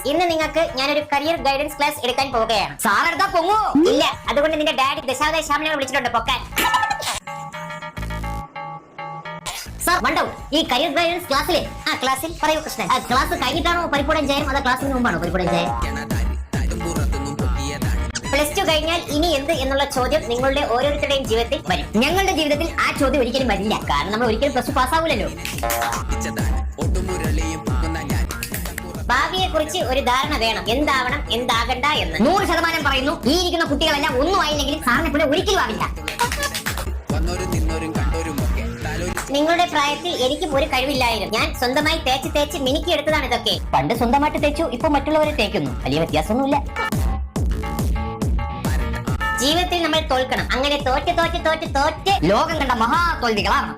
ഇന്ന് നിങ്ങൾക്ക് ഞാനൊരു കരിയർ ഗൈഡൻസ് ക്ലാസ് എടുക്കാൻ പോവുകയാണ്. സാർ എടുത്താ പൊങ്ങോ? ഇല്ല, അതുകൊണ്ട് നിന്റെ ഡാഡി ദശാവതാര ശ്യാമിനെ വിളിച്ചിട്ടുണ്ട് പൊക്കാൻ. സാർ വണ്ടോ ഈ കരിയർ ഗൈഡൻസ് ക്ലാസ്സിൽ പറയൂ കൃഷ്ണൻ. ക്ലാസ് കഴിഞ്ഞിട്ടാണോ പരിപൂടൻ ജയം അതോ ക്ലാസ്സിന് മുമ്പാണോ പരിപൂടൻ ജയം? +2 കഴിഞ്ഞാൽ ഇനി എന്ത് എന്നുള്ള ചോദ്യം നിങ്ങളുടെ ഓരോരുത്തരുടെയും ജീവിതത്തിൽ വരും. ഞങ്ങളുടെ ജീവിതത്തിൽ ആ ചോദ്യം ഒരിക്കലും വരില്ല. കാരണം നമ്മൾ ഒരിക്കലും +2 പാസ്സാവൂലല്ലോ. ഭാവിയെ കുറിച്ച് ഒരു ധാരണ വേണം. എന്താവണം എന്താകണ്ട എന്ന് 100% പറയുന്നു. ഈ ഇരിക്കുന്ന കുട്ടികളെല്ലാം ഒന്നും ആയില്ലെങ്കിൽ സാറിനെ പോലെ ഒരിക്കലും ആവില്ല. നിങ്ങളുടെ പ്രായത്തിൽ എനിക്കും ഒരു കഴിവില്ലായിരുന്നു. ഞാൻ സ്വന്തമായി തേച്ച് മിനുക്കി എടുത്തതാണ് ഇതൊക്കെ. പണ്ട് സ്വന്തമായിട്ട് തേച്ചു, ഇപ്പൊ മറ്റുള്ളവരെ തേക്കുന്നു. വലിയ വ്യത്യാസമൊന്നുമില്ല. ജീവിതത്തിൽ നമ്മൾ തോൽക്കണം. അങ്ങനെ തോറ്റ് ലോകം കണ്ട മഹാ തോൽവികളാണ്.